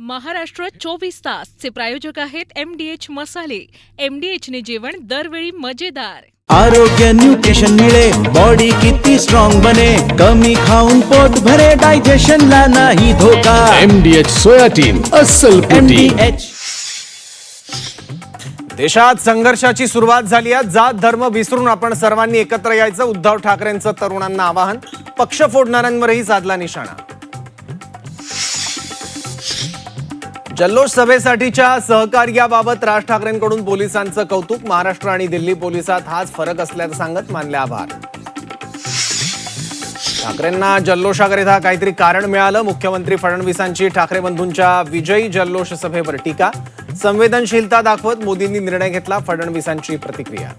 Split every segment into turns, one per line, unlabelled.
महाराष्ट्र 24 तास चे प्रायोजक आहेत MDH मसाले। MDH ने जेवण दरवेळी मजेदार।
आरोग्य न्यूट्रिशन मिळे, बॉडी किती स्ट्रॉंग बने, कमी खाऊन पोट भरे, डायजेशनला नाही धोका।
MDH सोयाटीन अस्सल प्रोटीन।
देशात संघर्षाची सुरुवात झाली आहे। जात धर्म विसरून आपण सर्वांनी एकत्र यायचं, उद्धव ठाकरेंचं तरुणांना आवाहन। पक्ष फोडणाऱ्यांवरही साधला निशाणा। जल्लोष सभेसाठीच्या सहकार्याबाबत राज ठाकरेंकडून पोलिसांचं कौतुक। महाराष्ट्र आणि दिल्ली पोलिसात हाच फरक असल्याचं सांगत मानले आभार। ठाकरेंना जल्लोषाकरिता काहीतरी कारण मिळालं। मुख्यमंत्री फडणवीसांची ठाकरे बंधूंच्या विजयी जल्लोष सभेवर टीका। संवेदनशीलता दाखवत मोदींनी निर्णय घेतला, फडणवीसांची प्रतिक्रिया।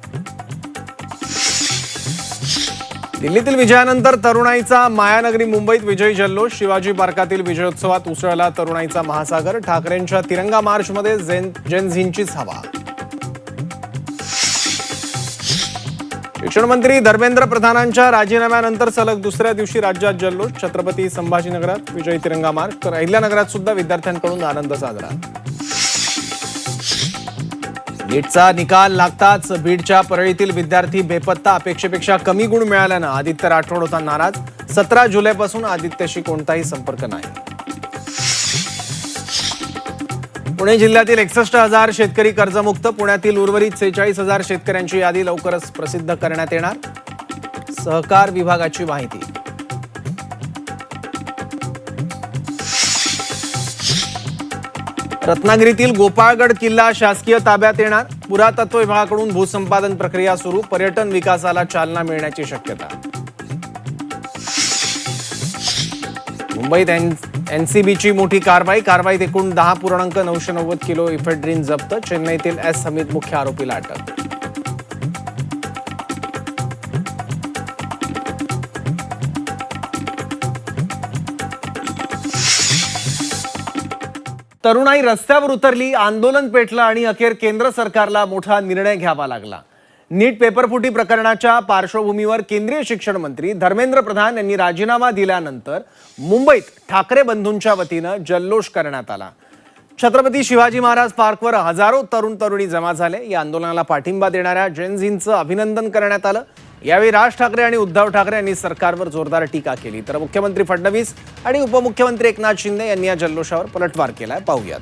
दिल्लीतील विजयानंतर तरुणाईचा मायानगरी मुंबईत विजयी जल्लोष। शिवाजी पार्कातील विजयोत्सवात उसळला तरुणाईचा महासागर। ठाकरेंच्या तिरंगा मार्चमध्ये जेन झींचीच हवा। शिक्षण मंत्री धर्मेंद्र प्रधानांच्या राजीनाम्यानंतर सलग दुसऱ्या दिवशी राज्यात जल्लोष। छत्रपती संभाजीनगरात विजयी तिरंगा मार्च, तर अहिल्यानगरात सुद्धा विद्यार्थ्यांकडून आनंद साजरा। नीटचा निकाल लागताच बीडच्या परळीतील विद्यार्थी बेपत्ता। अपेक्षेपेक्षा कमी गुण मिळाल्यानं आदित्य राठोड होता नाराज। 17 जुलैपासून आदित्यशी कोणताही संपर्क नाही। पुणे जिल्ह्यातील 61,000 शेतकरी कर्जमुक्त। पुण्यातील उर्वरित 46,000 शेतकऱ्यांची यादी लवकरच प्रसिद्ध करण्यात येणार, सहकार विभागाची माहिती। रत्नागिरीतील गोपाळगड किल्ला शासकीय ताब्यात येणार। पुरातत्व विभागाकडून भूसंपादन प्रक्रिया सुरू। पर्यटन विकासाला चालना मिळण्याची शक्यता। मुंबईत एनसीबीची मोठी कारवाईत एकूण 10.990 किलो इफेड्रिन जप्त। चेन्नईतील एस समित मुख्य आरोपीला अटक। तरुणाई रस्त्यावर उतरली, आंदोलन पेटलं आणि अखेर केंद्र सरकारला मोठा निर्णय घ्यावा लागला। नीट पेपरफुटी प्रकरणाच्या पार्श्वभूमीवर केंद्रीय शिक्षण मंत्री धर्मेंद्र प्रधान यांनी राजीनामा दिल्यानंतर मुंबईत ठाकरे बंधूंच्या वतीनं जल्लोष करण्यात आला। छत्रपती शिवाजी महाराज पार्कवर हजारो तरुण तरुणी जमा झाले। या आंदोलनाला पाठिंबा देणाऱ्या जेन झींचं अभिनंदन करण्यात आलं। यावेळी राज ठाकरे आणि उद्धव ठाकरे यांनी सरकारवर जोरदार टीका केली, तर मुख्यमंत्री फडणवीस आणि उपमुख्यमंत्री एकनाथ शिंदे यांनी या जल्लोषावर पलटवार केलाय। पाहूयात।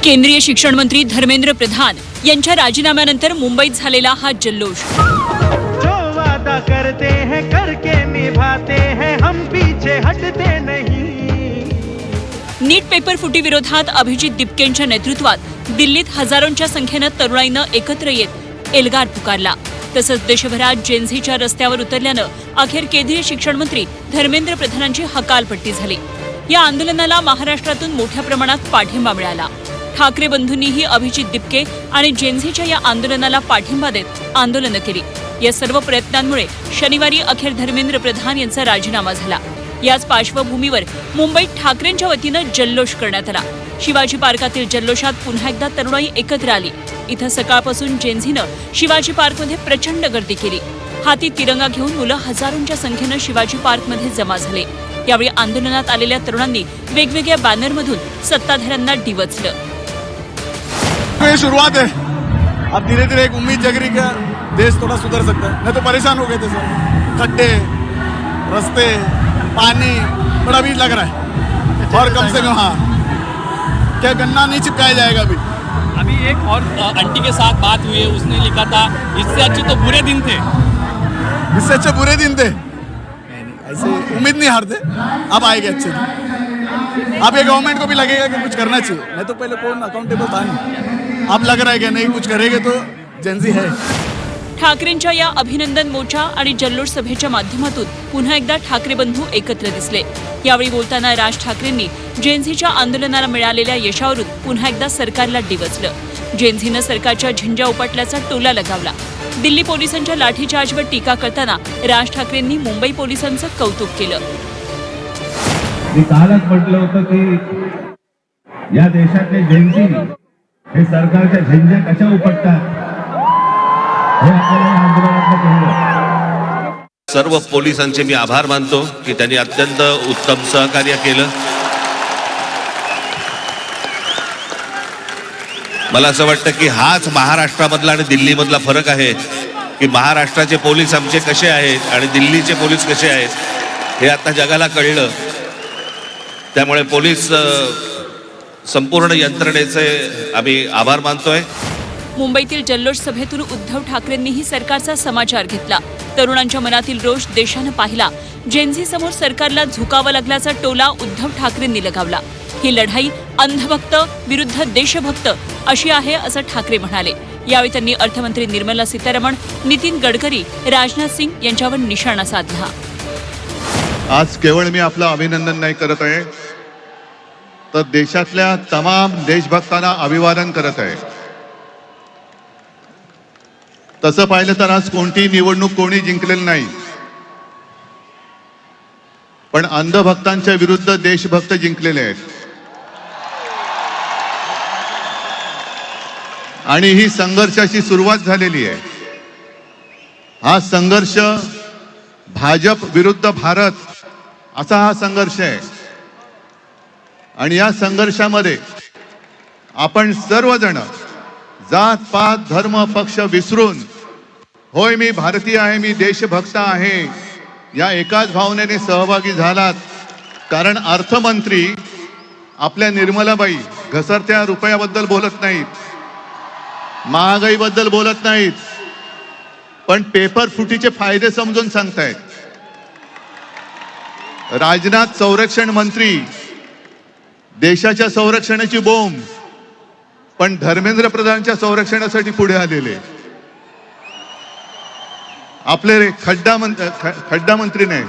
केंद्रीय शिक्षण मंत्री धर्मेंद्र प्रधान यांच्या राजीनाम्यानंतर मुंबईत झालेला हा जल्लोष।
जो वादा करते हैं करके निभाते हैं, हम पीछे हटते नहीं।
नीट पेपर फुटी विरोधात अभिजित दिपकेंच्या नेतृत्वात दिल्लीत हजारोंच्या संख्येनं तरुणाईनं एकत्र येत एल्गार पुकारला। तसंच देशभरात जेनझीच्या रस्त्यावर उतरल्यानं अखेर केंद्रीय शिक्षण मंत्री धर्मेंद्र प्रधानांची हकालपट्टी झाली। या आंदोलनाला महाराष्ट्रातून मोठ्या प्रमाणात पाठिंबा मिळाला। ठाकरे बंधूंनीही अभिजित दिपके आणि जेनझीच्या या आंदोलनाला पाठिंबा देत आंदोलनं केली। या सर्व प्रयत्नांमुळे शनिवारी अखेर धर्मेंद्र प्रधान यांचा राजीनामा झाला। याच पार्श्वभूमीवर मुंबईत ठाकरेंच्या वतीनं जल्लोष करण्यात आला। शिवाजी पार्कातील जल्लोषात पुन्हा एकदा तरुणाई एकत्र आली। इथं सकाळपासून जेनझीनं शिवाजी पार्कमध्ये प्रचंड गर्दी केली। हाती तिरंगा घेऊन मुलं हजारोंच्या संख्येनं शिवाजी पार्कमध्ये जमा झाले। यावेळी आंदोलनात आलेल्या तरुणांनी वेगवेगळ्या बॅनरमधून सत्ताधाऱ्यांना डिवचलं।
ये शुरुआत है, अब धीरे धीरे एक उम्मीद जग रही कि देश थोड़ा सुधर सकता है। नहीं तो परेशान हो गए थे सर, खड्डे, रास्ते, पानी बड़ा भी लग रहा है। और कम से कम हाँ, क्या गन्ना नहीं चिपकाया जाएगा अभी
एक और आंटी के साथ बात हुई है, उसने लिखा था इससे अच्छे तो बुरे दिन थे।
इससे अच्छे बुरे दिन थे, ऐसे उम्मीद नहीं हारते। अब आएंगे अच्छे दिन। अब ये गवर्नमेंट को भी लगेगा कि कुछ करना चाहिए, नहीं तो पहले कौन अकाउंटेबल था नहीं। अब लग रहा है कि नहीं कुछ करेंगे तो जेनझी है।
ठाकरेंच्या या अभिनंदन मोर्चा आणि जल्लोष सभेच्या माध्यमातून पुन्हा एकदा ठाकरे बंधू एकत्र दिसले। यावेळी बोलताना राज ठाकरेंनी जेनझीच्या आंदोलनाला मिळालेल्या यशावरून पुन्हा एकदा सरकारला डिवचलं. जेनझीनं सरकारच्या झिंजा उपटल्याचा टोला लगावला. दिल्ली पोलिसांच्या लाठीचार्जवर टीका करताना राज ठाकरेंनी मुंबई पोलिसांचं कौतुक केलं.
मी कालच म्हटलं होतं की या देशातले जेनझी हे सरकारच्या झिंजे कशा उपटतात हे आपल्याला या आंदोलनात कळलं.
सर्व पोलिसांचे मी आभार मानतो की त्यांनी अत्यंत उत्तम सहकार्य केलं. मला असं वाटतं की हाच महाराष्ट्रामधला आणि दिल्लीमधला फरक आहे की महाराष्ट्राचे पोलीस आमचे कसे आहेत आणि दिल्लीचे पोलीस कसे आहेत हे आता जगाला कळलं. त्यामुळे पोलीस संपूर्ण यंत्रणेचे आम्ही आभार मानतोय.
मुंबईतील जल्लोष सभेतून उद्धव ठाकरेंनीही सरकारचा समाचार घेतला. तरुणांच्या मनातील रोष देशानं पाहिला. जेनझी समोर सरकारला झुकावं लागल्याचा टोला उद्धव ठाकरेंनी लगावला. ही लढाई अंधभक्त विरुद्ध देशभक्त अशी आहे असं ठाकरे म्हणाले. यावेळी त्यांनी अर्थमंत्री निर्मला सीतारमण, नितीन गडकरी, राजनाथ सिंग यांच्यावर निशाणा साधला.
आज केवळ मी आपलं अभिनंदन नाही करत आहे, तर देशातल्या तमाम देशभक्तांना अभिवादन करत आहे. तसं पाहिलं तर आज कोणतीही निवडणूक कोणी जिंकलेली नाही, पण अंधभक्तांच्या विरुद्ध देशभक्त जिंकलेले आहेत. आणि ही संघर्षाची सुरुवात झालेली आहे. हा संघर्ष भाजप विरुद्ध भारत असा हा संघर्ष आहे. आणि या संघर्षामध्ये आपण सर्वजण जात पात धर्म पक्ष विसरून, होय मी भारतीय आहे, मी देशभक्त आहे, या एकाच भावनेने सहभागी झालात. कारण अर्थमंत्री आपल्या निर्मलाबाई घसरत्या रुपयाबद्दल बोलत नाहीत, महागाईबद्दल बोलत नाहीत, पण पेपर फुटीचे फायदे समजून सांगतायत. राजनाथ संरक्षण मंत्री देशाच्या संरक्षणाची बोंब, पण धर्मेंद्र प्रधानच्या संरक्षणासाठी पुढे आलेले. आपले खड्डा मंत्री नाही,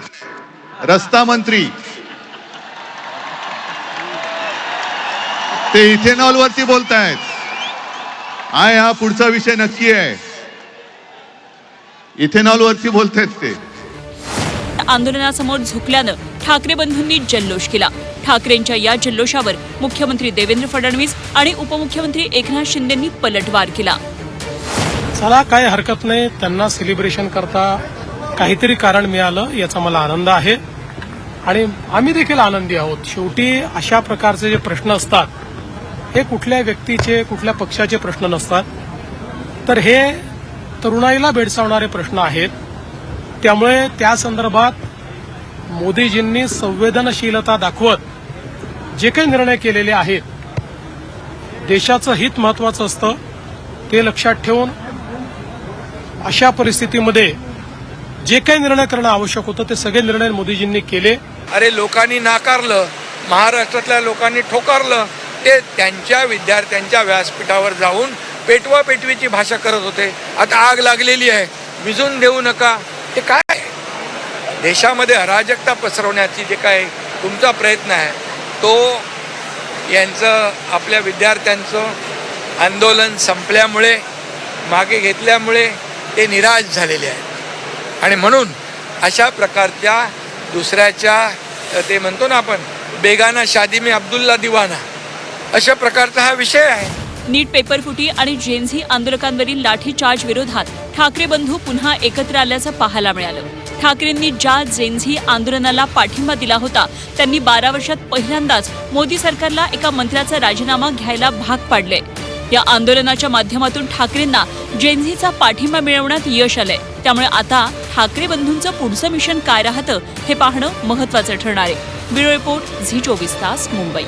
रस्ता मंत्री ते इथेनॉल वरती बोलतायत. हा पुढचा विषय नक्की आहे. इथेनॉल वरती बोलतायत ते.
आंदोलनासमोर झुकल्यानं ठाकरे बंधूंनी जल्लोष केला. ठाकरेंच्या या जल्लोषावर मुख्यमंत्री देवेंद्र फडणवीस आणि उपमुख्यमंत्री एकनाथ शिंदेंनी पलटवार केला.
चला काय हरकत नाही, त्यांना सेलिब्रेशन करता काहीतरी कारण मिळालं याचा मला आनंद आहे आणि आम्ही देखील आनंदी आहोत. शेवटी अशा प्रकारचे जे प्रश्न असतात हे कुठल्या व्यक्तीचे कुठल्या पक्षाचे प्रश्न नसतात, तर हे तरुणाईला भेडसावणारे प्रश्न आहेत. त्यामुळे त्या संदर्भात मोदीजींनी संवेदनशीलता दाखवत जे काही निर्णय केलेले आहेत, देशाचं हित महत्वाचं असतं ते लक्षात ठेवून अशा परिस्थितीमध्ये जे काही निर्णय करणं आवश्यक होतं ते सगळे निर्णय मोदीजींनी केले.
अरे लोकांनी नाकारलं, महाराष्ट्रातल्या लोकांनी ठोकारलं, ते त्यांच्या विद्यार्थ्यांच्या व्यासपीठावर जाऊन पेटवा पेटवीची भाषा करत होते. आता आग लागलेली आहे, विझून देऊ नका. ते काय देशामध्ये अराजकता पसरवण्याची जे काय तुमचा प्रयत्न आहे तो यांचं आपल्या विद्यार्थ्यांचं आंदोलन संपल्यामुळे मागे घेतल्यामुळे ते निराश झालेले आहेत. आणि म्हणून अशा प्रकारच्या दुसऱ्याच्या ते म्हणतो ना आपण बेगाना शादी में अब्दुल्ला दिवाना अशा प्रकारचा हा विषय आहे.
नीट पेपरफुटी आणि जेनझी आंदोलकांवरील लाठीचार्ज विरोधात ठाकरे बंधू पुन्हा एकत्र आल्याचं पाहायला मिळालं. ठाकरेंनी ज्या जेनझी आंदोलनाला पाठिंबा दिला होता त्यांनी 12 वर्षात पहिल्यांदाच मोदी सरकारला एका मंत्र्याचा राजीनामा घ्यायला भाग पाडले. या आंदोलनाच्या माध्यमातून ठाकरेंना जेनझीचा पाठिंबा मिळवण्यात यश आलंय. त्यामुळे आता ठाकरे बंधूंचं पुढचं मिशन काय राहतं हे पाहणं महत्त्वाचं ठरणार आहे. ब्युरो रिपोर्ट झी24 तास मुंबई.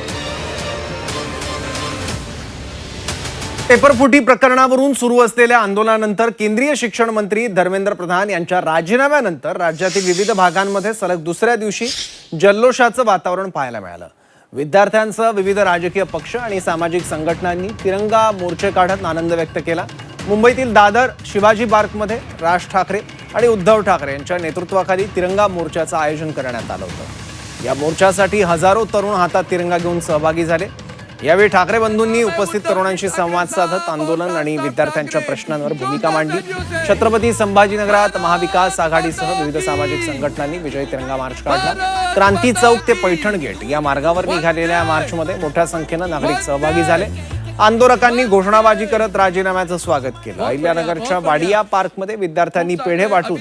पेपरफुटी प्रकरणावरून सुरू असलेल्या आंदोलनानंतर केंद्रीय शिक्षण मंत्री धर्मेंद्र प्रधान यांच्या राजीनाम्यानंतर राज्यातील विविध भागांमध्ये सलग दुसऱ्या दिवशी जल्लोषाचं वातावरण पाहायला मिळालं. विद्यार्थ्यांसह विविध राजकीय पक्ष आणि सामाजिक संघटनांनी तिरंगा मोर्चे काढत आनंद व्यक्त केला. मुंबईतील दादर शिवाजी पार्कमध्ये राज ठाकरे आणि उद्धव ठाकरे यांच्या नेतृत्वाखाली तिरंगा मोर्चाचं आयोजन करण्यात आलं होतं. या मोर्चासाठी हजारो तरुण हातात तिरंगा घेऊन सहभागी झाले. यावेळी ठाकरे बंधूंनी उपस्थित तरुणांशी संवाद साधत आंदोलन आणि विद्यार्थ्यांच्या प्रश्नांवर भूमिका मांडली. छत्रपती संभाजीनगरात महाविकास आघाडीसह विविध सामाजिक संघटनांनी विजयी तिरंगा मार्च काढला. क्रांती चौक ते पैठण गेट या मार्गावर निघालेल्या मार्चमध्ये मोठ्या संख्येनं नागरिक सहभागी झाले. आंदोलकांनी घोषणाबाजी करत राजीनाम्याचं स्वागत केलं. अहिल्यानगरच्या वाडिया पार्कमध्ये विद्यार्थ्यांनी पेढे वाटून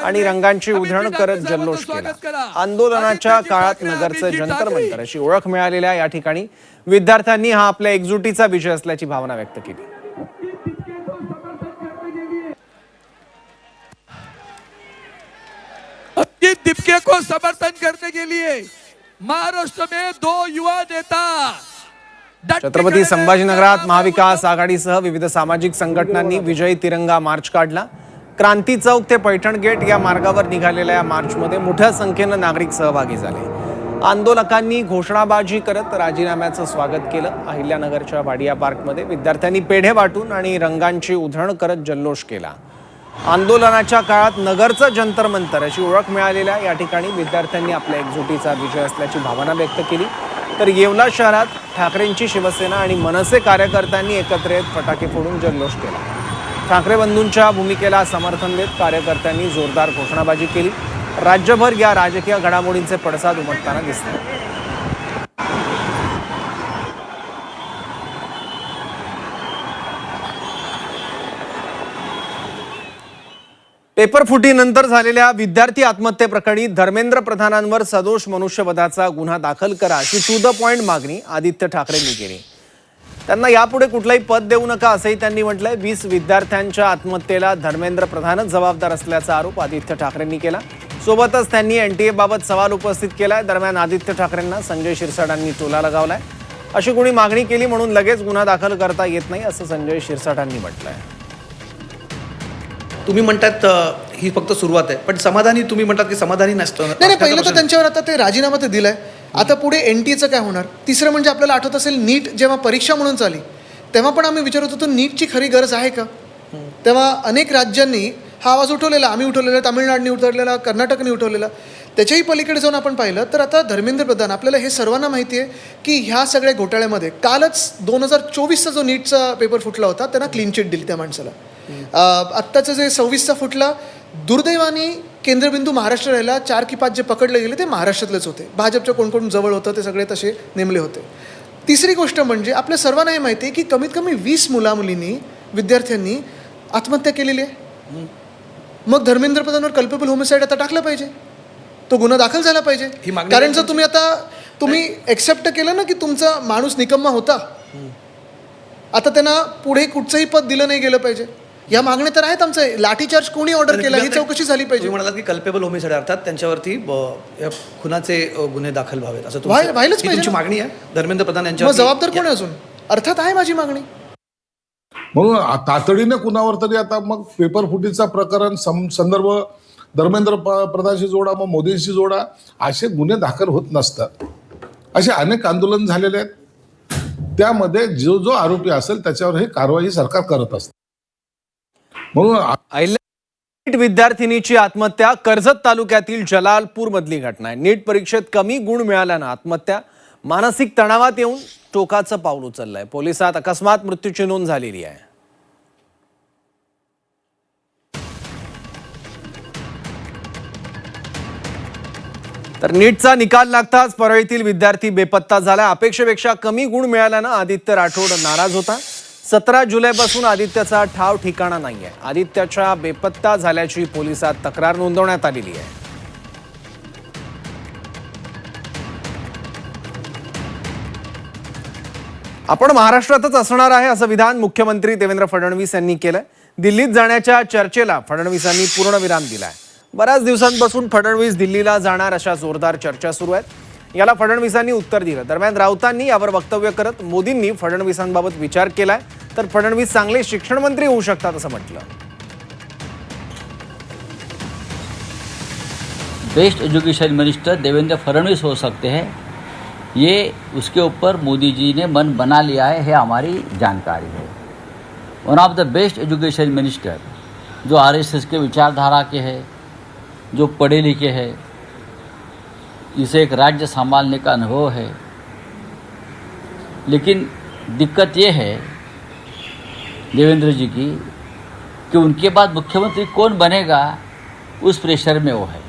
आणि रंगांची उधळण करत जल्लोष केला. आंदोलनाच्या काळात नगरचं जंतर मंतर अशी ओळख मिळालेल्या या ठिकाणी विद्यार्थ्यांनी हा आपल्या एकजुटीचा विजय असल्याची भावना व्यक्त केली.
अभिजीत दिपके को समर्थन करने के लिए महाराष्ट्र में 2 युवा नेता
छत्रपती संभाजीनगरात महाविकास आघाडीसह विविध सामाजिक संघटनांनी विजयी तिरंगा मार्च काढला. क्रांती चौक ते पैठण गेट या मार्गावर निघालेल्या या मार्चमध्ये मोठ्या संख्येनं नागरिक सहभागी झाले. आंदोलकांनी घोषणाबाजी करत राजीनाम्याचं स्वागत केलं. अहिल्यानगरच्या वाडिया पार्कमध्ये विद्यार्थ्यांनी पेढे वाटून आणि रंगांची उधळण करत जल्लोष केला. आंदोलनाच्या काळात नगरचं जंतर मंतर अशी ओळख मिळालेल्या या ठिकाणी विद्यार्थ्यांनी आपल्या एकजुटीचा विजय असल्याची भावना व्यक्त केली. तर येवला शहरात ठाकरेंची शिवसेना आणि मनसे कार्यकर्त्यांनी एकत्र येत फटाके फोडून जल्लोष केला. ठाकरे बंधूंच्या भूमिकेला समर्थन देत कार्यकर्त्यांनी जोरदार घोषणाबाजी केली. राज्यभर या राजकीय घडामोडींचे पडसाद उमटताना दिसले. पेपरफुटीनंतर झालेल्या विद्यार्थी आत्महत्येप्रकरणी धर्मेंद्र प्रधानांवर सदोष मनुष्यवधाचा गुन्हा दाखल करा अशी टू द पॉइंट मागणी आदित्य ठाकरेंनी केली. त्यांना यापुढे कुठलाही पद देऊ नका असंही त्यांनी म्हटलंय. 20 विद्यार्थ्यांच्या आत्महत्येला धर्मेंद्र प्रधानच जबाबदार असल्याचा आरोप आदित्य ठाकरेंनी केला. सोबतच त्यांनी एनटीए बाबत सवाल उपस्थित केलाय. दरम्यान आदित्य ठाकरेंना संजय शिरसाटांनी टोला लगावलाय. अशी कोणी मागणी केली म्हणून लगेच गुन्हा दाखल करता येत नाही असं संजय शिरसाटांनी म्हटलंय.
तुम्ही म्हणतात ही फक्त सुरुवात आहे, पण समाधानी तुम्ही म्हणतात की समाधानी नसतं.
नाही, पहिलं तर त्यांच्यावर आता ते राजीनामा तर दिलाय. आता पुढे एनटीएचं काय होणार. तिसरं म्हणजे आपल्याला आठवत असेल नीट जेव्हा परीक्षा म्हणून चाली तेव्हा पण आम्ही विचारत होतो नीटची खरी गरज आहे का. तेव्हा अनेक राज्यांनी हा आवाज उठवलेला, आम्ही उठवलेला, तामिळनाडूने उठवलेला, कर्नाटकने उठवलेला. त्याच्याही पलीकडे जाऊन आपण पाहिलं तर आता धर्मेंद्र प्रधान, आपल्याला हे सर्वांना माहिती आहे की ह्या सगळ्या घोटाळ्यामध्ये कालच 2024चा जो नीटचा पेपर फुटला होता त्यांना क्लीन चिट दिली त्या माणसाला. आत्ताचं जे 26चा फुटला, दुर्दैवाने केंद्रबिंदू महाराष्ट्र राहिला. 4 की 5 जे पकडले गेले ते महाराष्ट्रातलेच होते. भाजपच्या कोण जवळ होतं ते सगळे तसे नेमले होते. तिसरी गोष्ट म्हणजे आपल्या सर्वांना हे माहिती आहे की कमीत कमी 20 मुलामुलींनी, विद्यार्थ्यांनी आत्महत्या केलेली आहे. मग धर्मेंद्र प्रधानवर कल्पेबल होमिसाईड आता टाकलं पाहिजे, तो गुन्हा दाखल झाला पाहिजे. कारण जर तुम्ही एक्सेप्ट केलं ना की तुमचा माणूस निकम्मा होता, आता त्यांना पुढे कुठचंही पद दिलं नाही गेलं पाहिजे. या मागण्या तर आहेत आमचं. लाठीचार्ज कोणी ऑर्डर केला ही चौकशी झाली पाहिजे.
तुम्ही म्हणालात की कल्पेबल होमिसाईड अर्थात त्यांच्यावरती खुनाचे गुन्हे दाखल व्हावेत असं
व्हायलाच पाहिजे.
तुमची मागणी आहे धर्मेंद्र प्रधान यांच्यावर.
जबाबदार कोण आहे अजून. अर्थात आहे माझी मागणी.
म्हणून तातडीने कुणावर तरी आता मग पेपर फुटीचा प्रकरण संदर्भ धर्मेंद्र प्रधानशी जोडा, मग मोदींशी जोडा, असे गुन्हे दाखल होत नसतात. असे अनेक आंदोलन झालेले आहेत. त्यामध्ये जो आरोपी असेल त्याच्यावर हे कारवाई सरकार करत असते. म्हणून
अहिल्या विद्यार्थिनीची आत्महत्या कर्जत तालुक्यातील जलालपूर मधली घटना आहे. नीट परीक्षेत कमी गुण मिळाल्यानं आत्महत्या. मानसिक तणावात येऊन टोकाचं पाऊल उचललंय. पोलिसात अकस्मात मृत्यूची नोंद झालेली आहे. तर नीटचा निकाल लागताच परळीतील विद्यार्थी बेपत्ता झाला. अपेक्षेपेक्षा कमी गुण मिळाल्यानं आदित्य राठोड नाराज होता. 17 जुलैपासून आदित्यचा ठाव ठिकाणा नाहीये. आदित्यच्या बेपत्ता झाल्याची पोलिसात तक्रार नोंदवण्यात आलेली आहे. आपण महाराष्ट्रातच असणार आहे असं विधान मुख्यमंत्री देवेंद्र फडणवीस यांनी केलंय. दिल्लीत जाण्याच्या चर्चेला फडणवीसांनी पूर्णविराम दिलाय. बऱ्याच दिवसांपासून फडणवीस दिल्लीला जाणार अशा जोरदार चर्चा सुरू आहेत. याला फडणवीसांनी उत्तर दिलं. दरम्यान राऊतांनी यावर वक्तव्य करत मोदींनी फडणवीसांबाबत विचार केलाय तर फडणवीस चांगले शिक्षण मंत्री होऊ शकतात असं म्हटलं.
Best education minister Devendra Fadnavis हो सकते हैं, ये उसके ऊपर मोदी जी ने मन बना लिया है हमारी जानकारी है. One of the best education minister जो आरएसएस के विचारधारा के हैं, जो पढ़े लिखे हैं, इसे एक राज्य संभालने का अनुभव है, लेकिन दिक्कत ये है देवेंद्र जी की कि उनके बाद मुख्यमंत्री कौन बनेगा उस प्रेशर में वो है।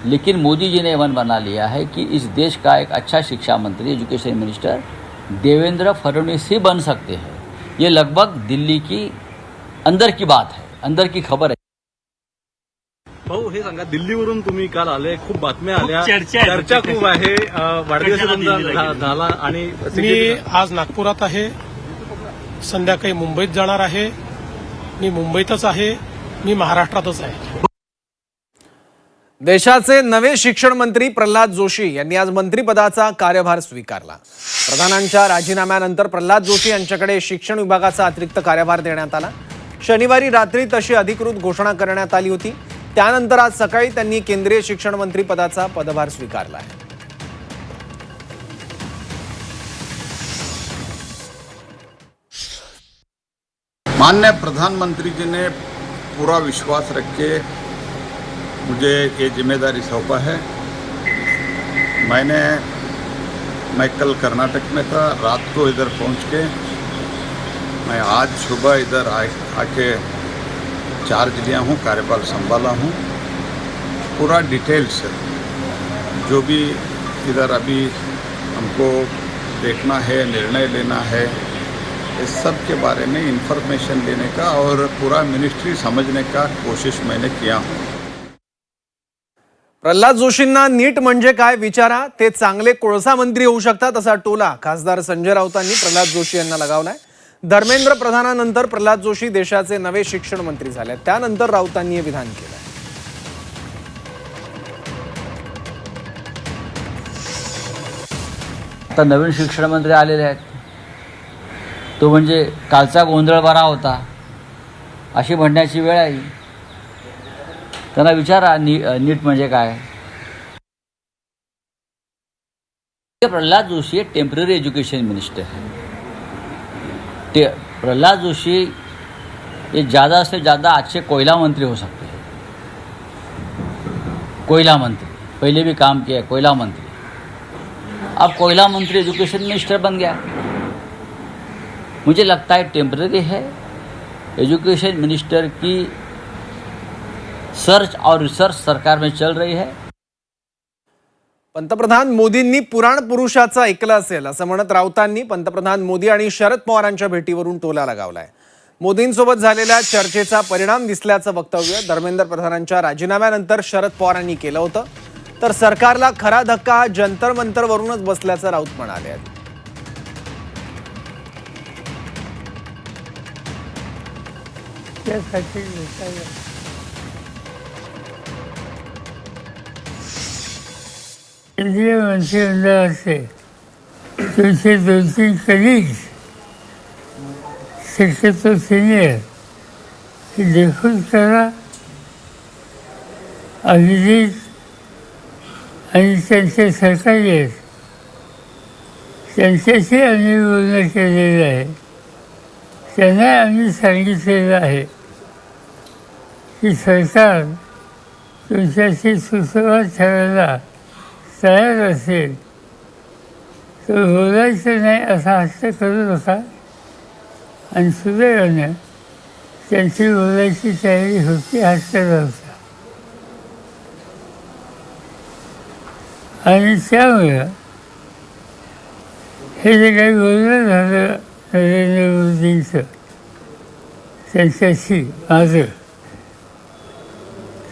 लेकिन मोदी जी ने मन बना लिया है कि इस देश का एक अच्छा शिक्षा मंत्री, एजुकेशन मिनिस्टर देवेंद्र फडणवीस ही बन सकते हैं। ये लगभग दिल्ली की अंदर की बात है, अंदर की खबर है।
भाऊ हे सांगा, दिल्लीवरून तुम्ही काल आले, खूप बातम्या आल्या, चर्चा खूप आहे, वाढदिवस झाला आणि
मी आज नागपुरात आहे, संध्याकाळी मुंबईत जाणार आहे, मी मुंबईतच आहे, मी महाराष्ट्रातच आहे।
देशाचे नवे शिक्षण मंत्री प्रल्हाद जोशी यांनी आज मंत्रिपदाचा कार्यभार स्वीकारला। प्रधानांच्या राजीनाम्यानंतर प्रल्हाद जोशी यांच्याकडे शिक्षण विभागाचा अतिरिक्त कार्यभार देण्यात आला। शनिवारी रात्री तशी अधिकृत घोषणा करण्यात आली होती। त्यानंतर आज सकाळी त्यांनी केंद्रीय शिक्षण मंत्री पदाचा पदभार स्वीकारला आहे।
माननीय प्रधानमंत्री जी ने पूरा विश्वास रख के मुझे ये जिम्मेदारी सौंपा है। मैं कल कर्नाटक में था, रात को इधर पहुंच के मैं आज सुबह इधर आके चार्ज लिया हूँ, कार्यभार संभाला हूँ। पूरा डिटेल से जो भी इधर अभी हमको देखना है, निर्णय लेना है, इस सब के बारे में इंफॉर्मेशन लेने का और पूरा मिनिस्ट्री समझने का कोशिश मैंने किया हूँ।
प्रल्हाद जोशींना नीट म्हणजे काय विचारा, ते चांगले कोळसा मंत्री होऊ शकतात असा टोला खासदार संजय राऊतांनी प्रल्हाद जोशी यांना लगावलाय। धर्मेंद्र प्रधानानंतर प्रल्हाद जोशी देशाचे नवे शिक्षण मंत्री झाले। त्यानंतर राऊतांनी हे विधान केलं।
आता नवीन शिक्षण मंत्री आलेले आहेत, तो म्हणजे कालचा गोंधळ बरा होता अशी म्हणण्याची वेळ आहे। त्यांना विचारा नीट म्हणजे काय। Pralhad Joshi temporary education minister है। प्रल्हाद जोशी ये ज़्यादा से ज़्यादा अच्छे कोयला मंत्री हो सकते हैं। कोयला मंत्री पहले भी काम किया है, कोयला मंत्री, अब कोयला मंत्री एजुकेशन मिनिस्टर बन गया। मुझे लगता है टेम्पररी है। एजुकेशन मिनिस्टर की सर्च और रिसर्च सरकार में चल रही है।
पंतप्रधान मोदींनी पुराण पुरुषाचा ऐकलं असेल असं म्हणत राऊतांनी पंतप्रधान मोदी आणि शरद पवारांच्या भेटीवरून टोला लगावलाय। मोदींसोबत झालेल्या चर्चेचा परिणाम दिसल्याचं वक्तव्य धर्मेंद्र प्रधानांच्या राजीनाम्यानंतर शरद पवारांनी केलं होतं, तर सरकारला खरा धक्का जंतर मंतरवरूनच बसल्याचं राऊत म्हणाले।
केंद्रीय मंत्रिमंडळाचे तुमचे 2-3 कलिग्स शक्यतो सिनियर हे देखून करा। अभिजित आणि त्यांचे सहकारी आहेत, त्यांच्याशी आम्ही बोलणं केलेलं आहे। त्यांना आम्ही सांगितलेलं आहे की सरकार तुमच्याशी सुसंवाद ठेवायला तयार असेल तर बोलायचं नाही असा हट्ट करू नका। आणि सुदैवाने त्यांची बोलायची तयारी होती, हट्ट नव्हता। आणि त्यामुळं हे जे काही बोलणं झालं नरेंद्र मोदींचं त्यांच्याशी माझं,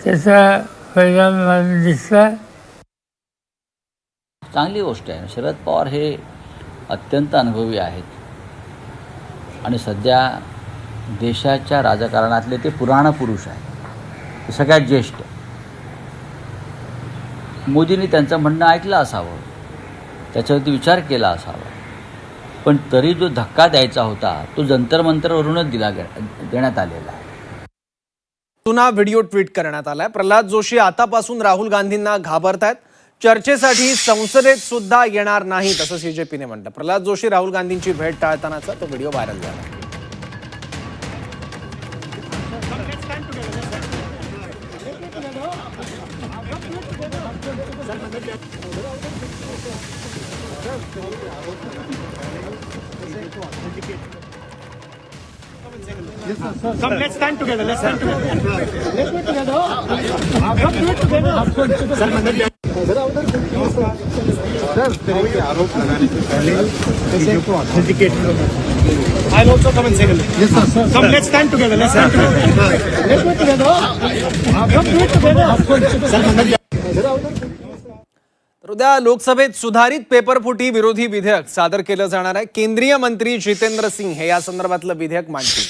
त्याचा परिणाम मला दिसला।
चांगली गोष्ट आहे। शरद पवार हे अत्यंत अनुभवी आहेत आणि सध्या देशाच्या राजकारणातले ते पुराण पुरुष आहेत, सगळ्यात ज्येष्ठ। मोदींनी त्यांचं म्हणणं ऐकलं असावं, त्याच्यावरती विचार केला असावा, पण तरी जो धक्का द्यायचा होता तो जंतर मंतरवरूनच देण्यात आलेला आहे।
पुन्हा व्हिडिओ ट्विट करण्यात आलाय। प्रल्हाद जोशी आतापासून राहुल गांधींना घाबरतायत, चर्चेसाठी संसदेत सुद्धा येणार नाहीत असं सीजेपीने म्हटलं। प्रल्हाद जोशी राहुल गांधींची भेट टाळतानाचा तो व्हिडिओ व्हायरल झाला।
Come, let's stand together. Let's stand together. Let's do it together. Come, do it together. आरोप लगाने से पहले चीजों को ऑथेंटिकेट करो। I'll also come and say hello. Yes, sir. Come, let's stand together. Let's stand together. Let's do it together. Come, do it together.
तर उद्या लोकसभेत सुधारित पेपरफुटी विरोधी विधेयक सादर केलं जाणार आहे. केंद्रीय मंत्री जितेंद्र सिंह हे या संदर्भातलं विधेयक मांडतील.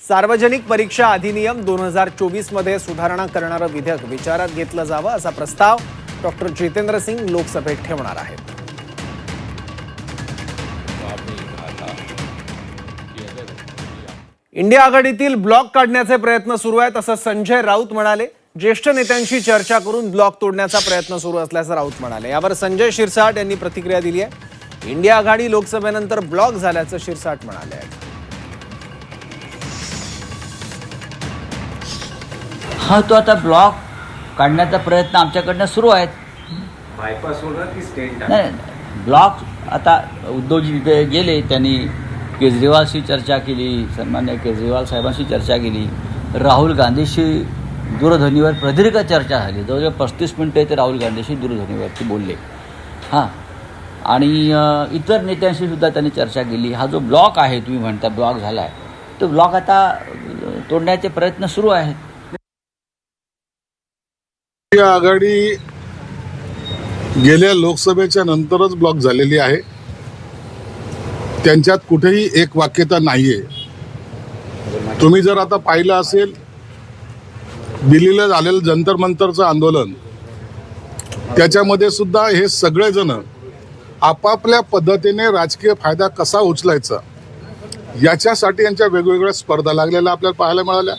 सार्वजनिक परीक्षा अधिनियम 2024 मध्ये सुधारणा करणारं विधेयक विचारात घेतलं जावं असा प्रस्ताव डॉक्टर जितेंद्र सिंग लोकसभेत ठेवणार आहेत. इंडिया आघाडीतील ब्लॉक काढण्याचे प्रयत्न सुरू आहेत असं संजय राऊत म्हणाले. ज्येष्ठ नेत्यांशी चर्चा करून ब्लॉक तोडण्याचा प्रयत्न सुरू असल्याचं राऊत म्हणाले. यावर संजय शिरसाट यांनी प्रतिक्रिया दिली आहे. इंडिया आघाडी लोकसभेनंतर ब्लॉक झाल्याचं शिरसाट म्हणाले आहेत.
हा तो आता ब्लॉक काढण्याचा प्रयत्न आमच्याकडनं सुरू आहेत.
बायपास होणार की स्टेट
नाही, ब्लॉक आता उद्धवजी तिथे गेले, त्यांनी केजरीवालशी चर्चा केली, सन्मान्य केजरीवाल साहेबांशी चर्चा केली, राहुल गांधीशी दूरध्वनीवर प्रदीर्घ चर्चा झाली. जवळजवळ 35 मिनिटं ते राहुल गांधीशी दूरध्वनीवरती बोलले. हां, आणि इतर नेत्यांशी सुद्धा त्यांनी चर्चा केली. हा जो ब्लॉक आहे, तुम्ही म्हणता ब्लॉक झाला आहे, तो ब्लॉक आता तोडण्याचे प्रयत्न सुरू आहेत.
आघाडी गेल्या लोकसभेच्या नंतरच ब्लॉक झालेली आहे. त्यांच्यात कुठेही एक वाक्यता नाहीये. तुम्ही जर आता पाहिलं असेल, दिल्लीला झालेलं जंतर मंतरचं आंदोलन, त्याच्यामध्ये सुद्धा हे सगळेजण आपापल्या पद्धतीने राजकीय फायदा कसा उचलायचा याच्यासाठी यांच्या वेगवेगळ्या स्पर्धा लागलेल्या आपल्याला पाहायला मिळाल्या.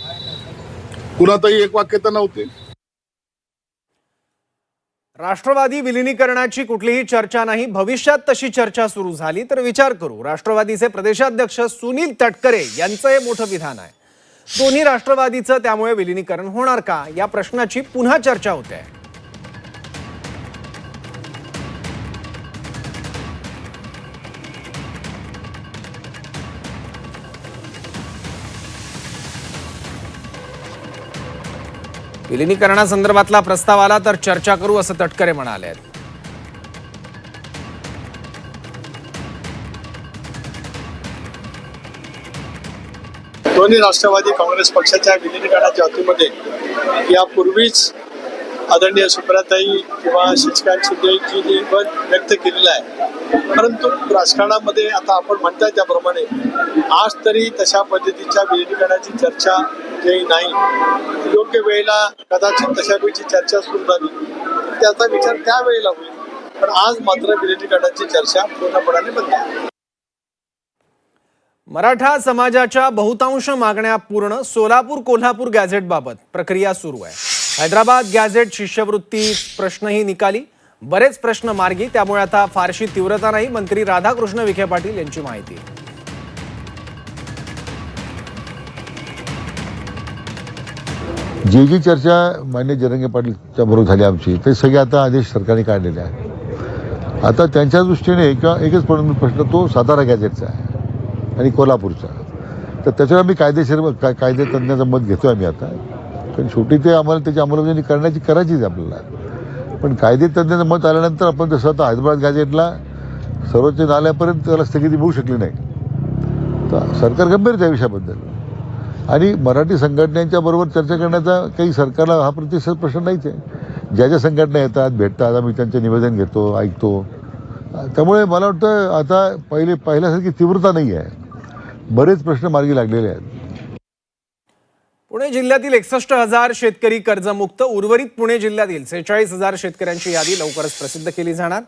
कुणातही एक वाक्यता नव्हती.
राष्ट्रवादी विलिनीकरणाची कुठलीही चर्चा नाही. भविष्यात तशी चर्चा सुरू झाली तर विचार करू. राष्ट्रवादीचे प्रदेशाध्यक्ष सुनील तटकरे यांचं हे मोठं विधान आहे. दोन्ही राष्ट्रवादीचं त्यामुळे विलिनीकरण होणार का या प्रश्नाची पुन्हा चर्चा होते. विलिनीकरणासंदर्भातला प्रस्ताव आला तर चर्चा करू असं तटकरे म्हणाले.
दोन्ही राष्ट्रवादी काँग्रेस पक्षाच्या विलिनीकरणाच्या बाबतीमध्ये यापूर्वीच आदरणीय सुप्रियाताई किंवा शशिकांत शिंदेजींनी मत व्यक्त केलेलं आहे. परंतु राजकारणामध्ये आता आपण म्हणताय त्याप्रमाणे आज तरी तशा पद्धतीच्या विलिनीकरणाची चर्चा कुठेही नाही. योग्य वेळेला कदाचित तशापैकी चर्चा सुरू झाली, त्याचा विचार त्यावेळेला होईल. पण आज मात्र विलिनीकरणाची चर्चा पूर्णपणाने बंद आहे.
मराठा समाजाच्या बहुतांश मागण्या पूर्ण. सोलापूर कोल्हापूर गॅझेटबाबत प्रक्रिया सुरू आहे. हैदराबाद गॅझेट शिष्यवृत्ती प्रश्नही निकाली. बरेच प्रश्न मार्गी, त्यामुळे आता फारशी तीव्रता नाही. मंत्री राधाकृष्ण विखे पाटील यांची माहिती.
जी चर्चा मान्य जरंगे पाटीलच्या बरोबर झाली आमची, ते सगळे आता आदेश सरकारने काढलेले आहेत. आता त्यांच्या दृष्टीने किंवा एकच प्रश्न तो सातारा गॅझेटचा आहे आणि कोल्हापूरचा. तर त्याच्यावर आम्ही कायदेशीर कायदे तज्ञाचं मत घेतो आम्ही आता. पण शेवटी ते आम्हाला त्याची अंमलबजावणी करायचीच आपल्याला. पण कायदे तज्ञाचं मत आल्यानंतर आपण तसं आता हैदराबाद गॅझेटला सर्वोच्च न्यायालयापर्यंत त्याला स्थगिती मिळू शकली नाही. तर सरकार गंभीर त्या विषयाबद्दल. आणि मराठी संघटनांच्या बरोबर चर्चा करण्याचा काही सरकारला हा प्रतिसाद प्रश्न नाहीच आहे. ज्या ज्या संघटना येतात, भेटतात, आम्ही त्यांचे निवेदन घेतो, ऐकतो. त्यामुळे मला वाटतं आता पहिल्यासारखी तीव्रता नाही आहे. बरेच प्रश्न मार्गी लागलेले आहेत.
पुणे जिल्ह्यातील 61,000 शेतकरी कर्जमुक्त. उर्वरित पुणे जिल्ह्यातील 46,000 शेतकऱ्यांची यादी लवकरच प्रसिद्ध केली जाणार.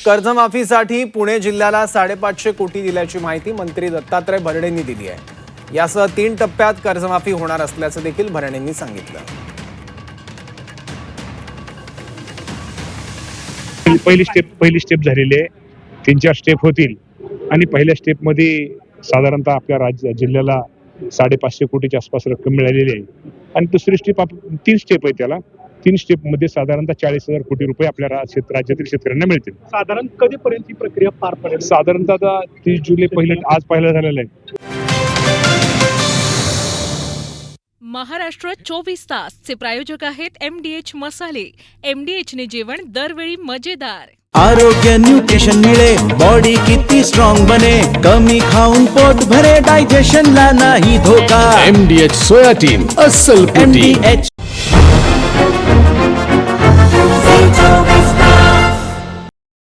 कर्जमाफीसाठी पुणे जिल्ह्याला 550 कोटी दिल्याची माहिती मंत्री दत्तात्रय भरणेंनी दिली आहे. यासह 3 टप्प्यात कर्जमाफी होणार असल्याचं देखील भरणेंनी सांगितलं.
पहिली स्टेप झालेली आहे. 3-4 स्टेप होतील आणि पहिल्या स्टेपमध्ये साधारणतः आपल्या जिल्ह्याला 550 कोटीच्या आसपास रक्कम मिळालेली आहे. आणि दुसरी स्टेप 3 स्टेप आहे त्याला. 3 स्टेपमध्ये साधारणतः 40,000 कोटी रुपये आपल्या राज्यातील शेतकऱ्यांना मिळतील.
साधारण कधीपर्यंत ही प्रक्रिया पार पडेल?
साधारणतः आता 30 जुलै आज पहिला झालेला आहे.
महाराष्ट्र 24 तासचे प्रायोजक आहेत MDH मसाले. MDH ने जेवण दरवेळी मजेदार.
आरोग्य न्यूट्रिशन मिळे बॉडी किती स्ट्रॉंग बने कमी खाऊन पोट भरे डायजेशनला नाही धोका.
MDH सोयाटीन अस्सल प्रोटीन.
MDH